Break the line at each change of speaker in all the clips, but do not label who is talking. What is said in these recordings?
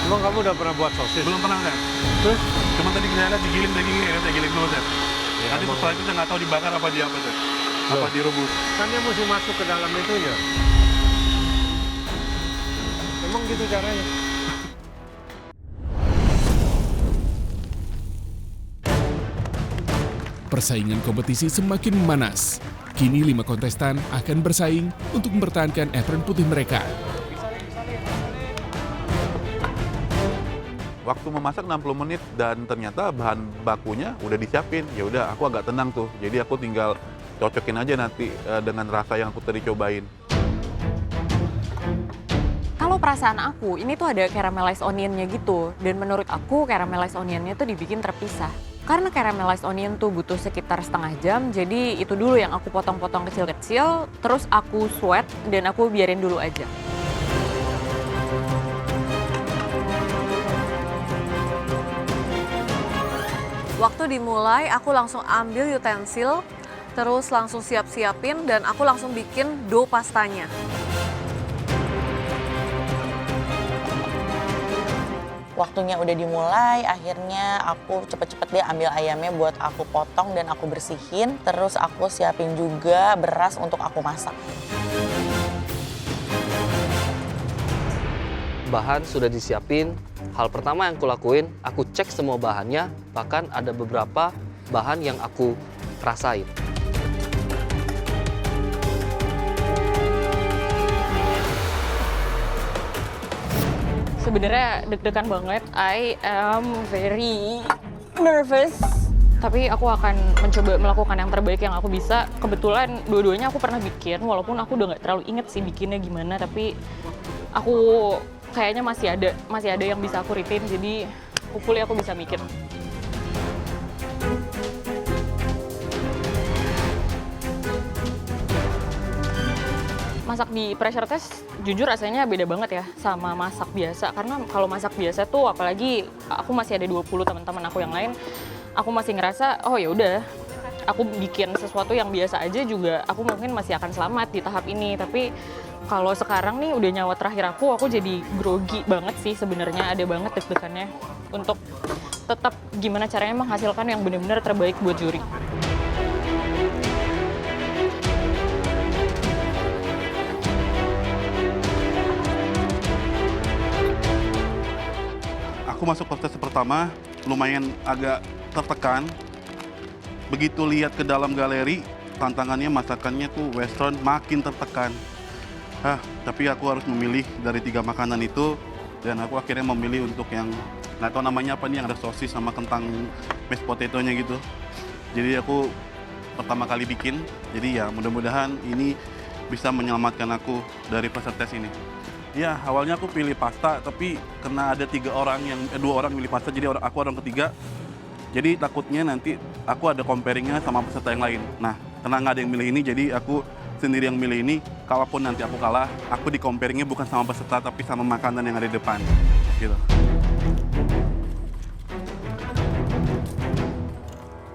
Emang kamu udah pernah buat sosis?
Belum pernah, Chef.
Terus?
Cuma tadi saya lihat digiling dagingnya, ya, saya giling dulu, Chef.
Ya,
Nanti
emang.
setelah itu saya nggak tahu dibakar apa di apa, Chef. Apa
Loh.
direbus.
Kan dia mesti masuk ke dalam itunya. Emang gitu caranya?
Persaingan kompetisi semakin memanas. Kini 5 kontestan akan bersaing untuk mempertahankan apron putih mereka.
Waktu memasak 60 menit dan ternyata bahan bakunya udah disiapin. Ya udah, aku agak tenang tuh. Jadi aku tinggal cocokin aja nanti dengan rasa yang aku tadi cobain.
Kalau perasaan aku, ini tuh ada caramelized onionnya gitu. Dan menurut aku caramelized onionnya tuh dibikin terpisah. Karena caramelized onion tuh butuh sekitar setengah jam, jadi itu dulu yang aku potong-potong kecil-kecil, terus aku sweat dan aku biarin dulu aja.
Waktu dimulai, aku langsung ambil utensil, terus langsung siap-siapin, dan aku langsung bikin dough pastanya.
Waktunya udah dimulai, akhirnya aku cepet-cepet deh ambil ayamnya buat aku potong dan aku bersihin. Terus aku siapin juga beras untuk aku masak.
Bahan sudah disiapin. Hal pertama yang aku lakuin, aku cek semua bahannya, bahkan ada beberapa bahan yang aku rasain.
Sebenarnya deg-degan banget, I am very nervous. Tapi aku akan mencoba melakukan yang terbaik yang aku bisa. Kebetulan dua-duanya aku pernah bikin, walaupun aku udah nggak terlalu inget sih bikinnya gimana, tapi aku kayaknya masih ada yang bisa aku retain, jadi hopefully aku bisa bikin. Masak di pressure test jujur rasanya beda banget ya sama masak biasa. Karena kalau masak biasa tuh apalagi aku masih ada 20 teman-teman aku yang lain, aku masih ngerasa oh ya udah, aku bikin sesuatu yang biasa aja juga aku mungkin masih akan selamat di tahap ini. Tapi kalau sekarang nih udah nyawa terakhir aku jadi grogi banget sih sebenarnya, ada banget deg-degannya untuk tetap gimana caranya menghasilkan yang benar-benar terbaik buat juri.
Aku masuk proses pertama, lumayan agak tertekan. Begitu lihat ke dalam galeri, tantangannya masakannya tuh western, makin tertekan. Tapi aku harus memilih dari 3 makanan itu, dan aku akhirnya memilih untuk yang nggak tahu namanya apa nih, yang ada sosis sama kentang mashed potato-nya gitu. Jadi aku pertama kali bikin, jadi ya mudah-mudahan ini bisa menyelamatkan aku dari proses tes ini. Ya, awalnya aku pilih pasta, tapi karena ada 2 orang pilih pasta, jadi aku orang ketiga. Jadi takutnya nanti aku ada comparingnya sama peserta yang lain. Nah, karena nggak ada yang milih ini, jadi aku sendiri yang milih ini. Kalaupun nanti aku kalah, aku di comparingnya bukan sama peserta, tapi sama makanan yang ada di depan. Gitu.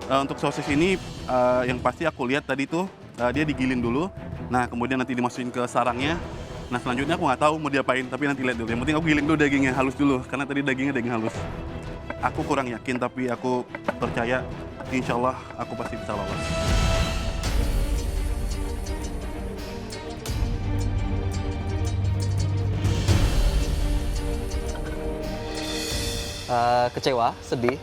Untuk sosis ini, yang pasti aku lihat tadi tuh, dia digiling dulu. Nah, kemudian nanti dimasukin ke sarangnya. Nah, selanjutnya aku nggak tahu mau diapain, tapi nanti lihat dulu. Yang penting aku giling dulu dagingnya halus dulu, karena tadi dagingnya daging halus. Aku kurang yakin, tapi aku percaya insya Allah aku pasti bisa lolos.
Kecewa, sedih,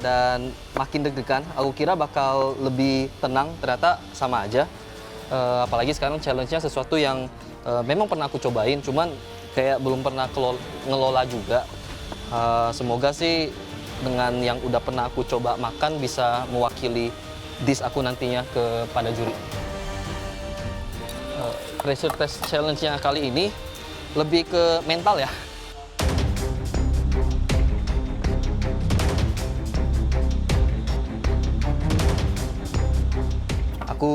dan makin deg-degan. Aku kira bakal lebih tenang, ternyata sama aja. Apalagi sekarang challenge-nya sesuatu yang memang pernah aku cobain, cuman kayak belum pernah ngelola juga. Semoga sih dengan yang udah pernah aku coba makan bisa mewakili dish aku nantinya kepada juri. Pressure test challenge-nya kali ini lebih ke mental ya. Aku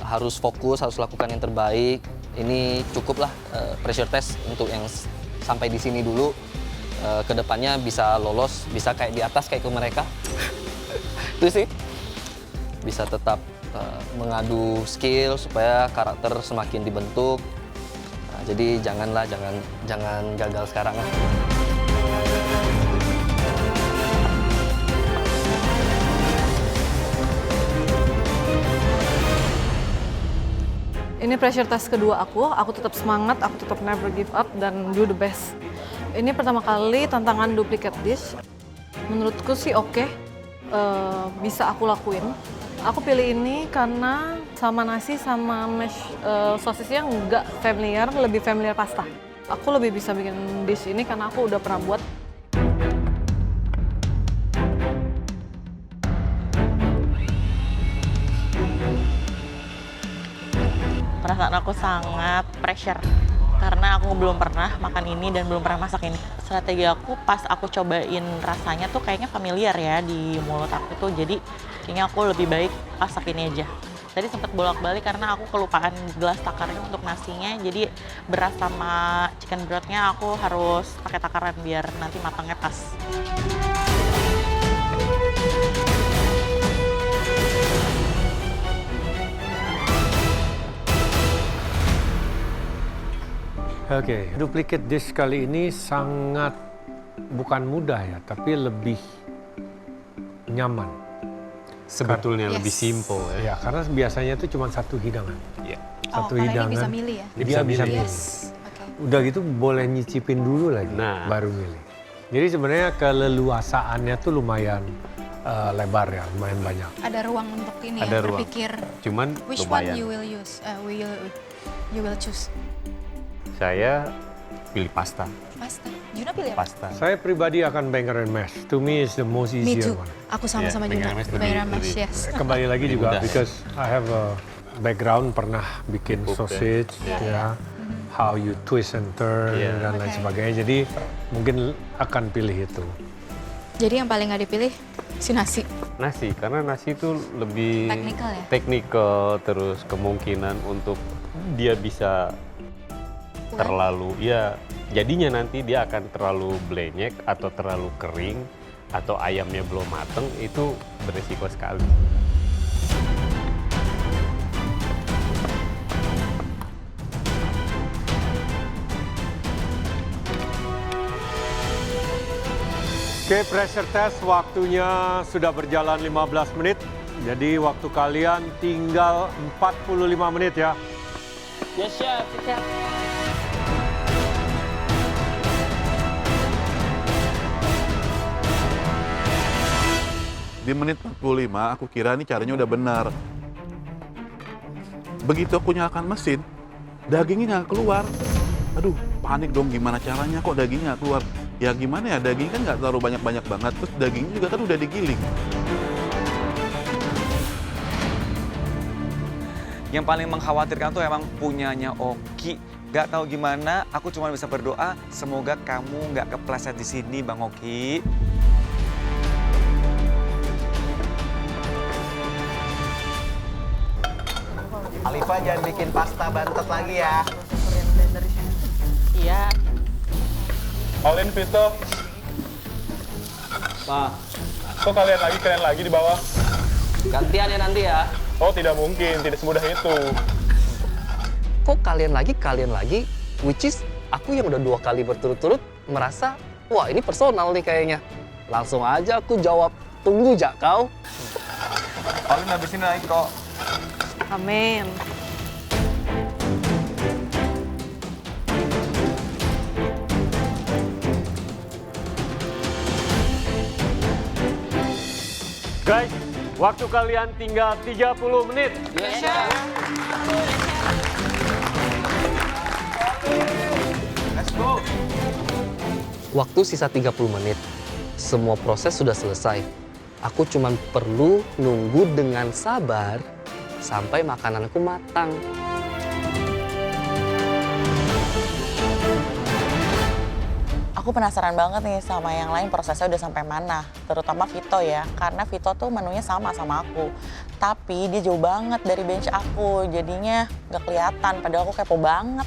harus fokus, harus lakukan yang terbaik. Ini cukuplah pressure test untuk yang sampai di sini dulu. Kedepannya bisa lolos, bisa kayak di atas kayak ke mereka. Itu sih. Bisa tetap mengadu skill supaya karakter semakin dibentuk. Jadi janganlah, jangan gagal sekarang lah.
Ini pressure test kedua aku tetap semangat, aku tetap never give up dan do the best. Ini pertama kali tantangan duplicate dish. Menurutku sih oke, bisa aku lakuin. Aku pilih ini karena sama nasi sama mash sosisnya nggak familiar, lebih familiar pasta. Aku lebih bisa bikin dish ini karena aku udah pernah buat.
Perasaan aku sangat pressure karena aku belum pernah makan ini dan belum pernah masak ini. Strategi aku pas aku cobain rasanya tuh kayaknya familiar ya di mulut aku tuh, jadi kayaknya aku lebih baik masak ini aja. Tadi sempat bolak-balik karena aku kelupaan gelas takarnya untuk nasinya, jadi beras sama chicken brothnya aku harus pakai takaran biar nanti matangnya pas.
Oke, duplicate dish kali ini sangat bukan mudah ya, tapi lebih nyaman.
Sebetulnya lebih simple ya.
Ya, karena biasanya itu cuma satu hidangan.
Iya.
Satu
karena
hidangan.
ini bisa milih ya?
Dia bisa milih.
Yes. Oke.
Udah gitu boleh nyicipin dulu lagi,
Nah.
baru milih. Jadi sebenarnya keleluasaannya tuh lumayan lebar ya, lumayan banyak.
Ada ruang untuk ini
Ada
ya,
ruang.
berpikir
Cuman
which
lumayan.
one you will use, you will choose.
Saya pilih pasta.
Pasta. Juna pilih apa?
Pasta.
Saya pribadi akan banger and mash. To me is the most
Me
easier
too.
one.
Aku sama-sama
Yeah,
Juna.
banger mash lebih-
Banger mash,
lebih-
yes.
Kembali lagi
Lebih
juga
mudah.
because I have a background pernah bikin
Cook, ya.
sausage ya. How you twist and turn
Yeah.
dan lain
Okay.
sebagainya. Jadi mungkin akan pilih itu.
Jadi yang paling nggak dipilih si nasi.
Nasi, karena nasi itu lebih
Technical ya?
technical, terus kemungkinan untuk dia bisa terlalu, ya jadinya nanti dia akan terlalu blenyek atau terlalu kering atau ayamnya belum mateng, itu berisiko sekali.
Oke, pressure test waktunya sudah berjalan 15 menit. Jadi waktu kalian tinggal 45 menit ya.
Yes, chef.
Di menit 45 aku kira ini caranya udah benar. Begitu aku nyalakan mesin, dagingnya nggak keluar. Aduh, panik dong gimana caranya kok dagingnya nggak keluar. Ya gimana ya, daging kan nggak terlalu banyak-banyak banget, terus dagingnya juga kan udah digiling.
Yang paling mengkhawatirkan tuh emang punyanya Oki. Gak tahu gimana, aku cuma bisa berdoa semoga kamu nggak kepleset di sini, Bang Oki.
Alifa jangan bikin pasta bantet lagi ya.
Iya.
Olin Vito.
Nah,
Kok kalian lagi di bawah?
gantian ya nanti ya.
Oh, tidak mungkin, tidak semudah itu.
Kok kalian lagi, which is aku yang udah 2 kali berturut-turut merasa, wah ini personal nih kayaknya. Langsung aja aku jawab, tunggu Jak kau.
Olin habis ini naik kok.
Amin.
Guys, waktu kalian tinggal 30 menit.
Let's go.
Waktu sisa 30 menit, semua proses sudah selesai. Aku cuma perlu nunggu dengan sabar sampai makananku matang.
Aku penasaran banget nih sama yang lain prosesnya udah sampai mana, terutama Vito ya, karena Vito tuh menunya sama aku. Tapi dia jauh banget dari bench aku, jadinya gak kelihatan, padahal aku kepo banget.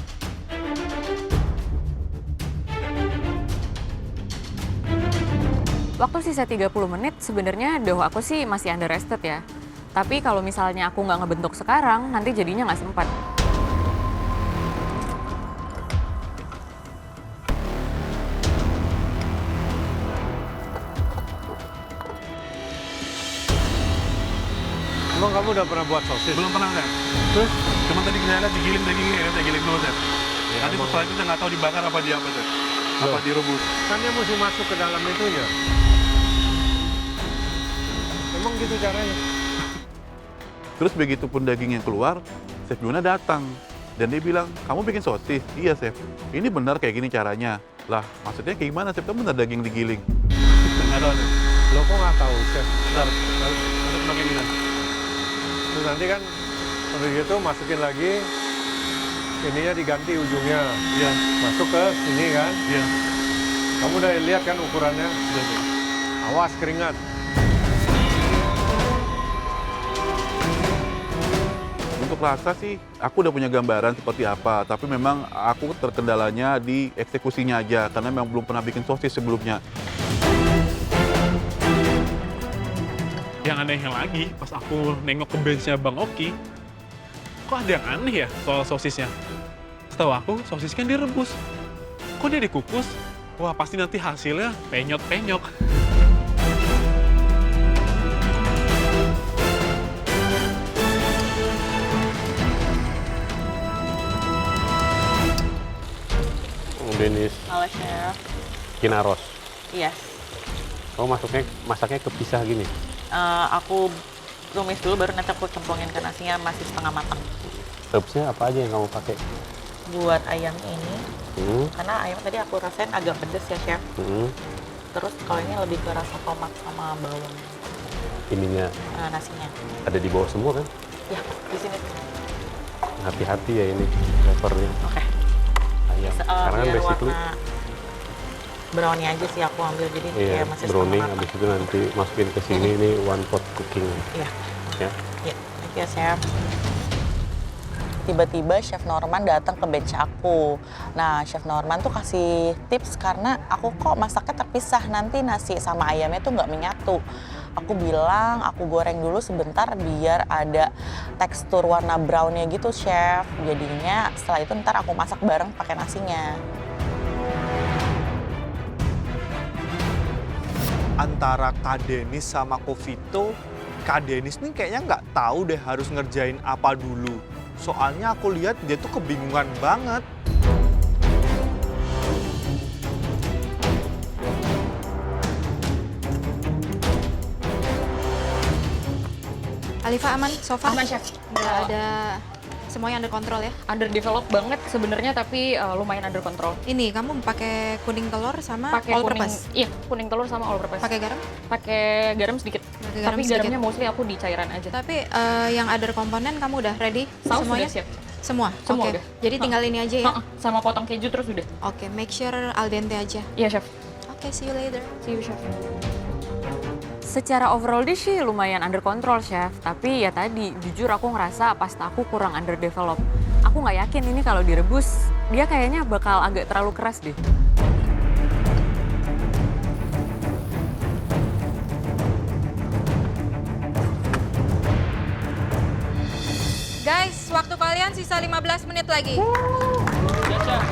Waktu sisa 30 menit sebenarnya dough aku sih masih underrested ya. Tapi kalau misalnya aku nggak ngebentuk sekarang, nanti jadinya nggak sempat.
Emang kamu udah pernah buat sosis?
Belum pernah, Chef.
Terus?
Cuma tadi saya lihat digiling dagingnya, ya, saya giling dulu, Chef. Nanti
emang.
setelah itu saya nggak tahu dibakar apa dia apa, Chef. Apa direbus.
Kan dia mesti masuk ke dalam itunya. Emang gitu caranya?
Terus begitu pun dagingnya keluar, Chef Juna datang. Dan dia bilang, kamu bikin sosis? Iya, Chef. Ini benar kayak gini caranya. Lah, maksudnya kayak gimana, Chef? Kamu benar daging digiling? Nggak tahu, Chef.
Lo kok nggak tahu, Chef?
Bentar, masuk pakai gini.
Terus nanti kan udah gitu masukin lagi, ininya diganti ujungnya.
Iya.
Masuk ke sini kan?
Iya.
Kamu udah lihat kan ukurannya?
Udah, Chef.
Awas keringat.
Untuk rasa sih, aku udah punya gambaran seperti apa. Tapi memang aku terkendalanya di eksekusinya aja. Karena memang belum pernah bikin sosis sebelumnya.
Yang anehnya lagi, pas aku nengok ke benchnya Bang Oki, kok ada yang aneh ya soal sosisnya? Setahu aku, sosis kan direbus. Kok dia dikukus? Wah, pasti nanti hasilnya penyok-penyok.
Denis
Halo, Chef.
Kinaros.
Yes.
Kamu masaknya kepisah gini?
Aku tumis dulu, baru nanti aku cemplungin ke nasinya masih setengah matang.
Herbsnya apa aja yang kamu pakai?
Buat ayam ini, karena ayam tadi aku rasain agak pedes ya, Chef. Terus kalau ini lebih ke rasa tomat sama bawang.
Ininya
Nasinya.
ada di bawah semua kan?
Ya, di sini.
Hati-hati ya ini levernya.
Oke.
Ayam. Karena kan
Biar
basically
warna brownie aja sih aku ambil, jadi
iya,
kayak masih
browning,
setengah matang.
habis itu nanti masukin ke sini, ini one pot cooking.
Iya.
Ya.
Iya, thank you, Chef. Tiba-tiba Chef Norman datang ke bench aku. Nah, Chef Norman tuh kasih tips karena aku kok masaknya terpisah, nanti nasi sama ayamnya tuh nggak menyatu. Aku bilang, aku goreng dulu sebentar biar ada tekstur warna brownnya gitu, Chef. Jadinya setelah itu ntar aku masak bareng pakai nasinya.
Antara Kak Denis sama Ko Vito, Kak Denis nih kayaknya nggak tahu deh harus ngerjain apa dulu. Soalnya aku lihat dia tuh kebingungan banget.
Alifa aman, sofa?
Aman, Chef.
Nggak ada, semuanya under control ya?
Underdeveloped banget sebenarnya, tapi lumayan under control.
Ini, kamu pakai kuning telur sama
Pakai
all
kuning,
purpose?
iya, kuning telur sama all purpose.
Pakai garam?
Pakai garam sedikit.
Pakai garam
Tapi
sedikit.
garamnya mostly aku di cairan aja.
Tapi yang other komponen kamu udah ready
Saus
semuanya?
sudah siap.
Semua?
Semua
Oke.
udah.
Jadi tinggal ini aja ya?
Sama potong keju terus udah.
Oke, make sure al dente aja.
Iya, Chef.
Oke, see you later.
See you, Chef. Secara overall dish sih lumayan under control, Chef. Tapi ya tadi, jujur aku ngerasa pasta aku kurang underdeveloped. Aku nggak yakin ini kalau direbus, dia kayaknya bakal agak terlalu keras deh.
Guys, waktu kalian sisa 15 menit lagi.
Ya, Chef.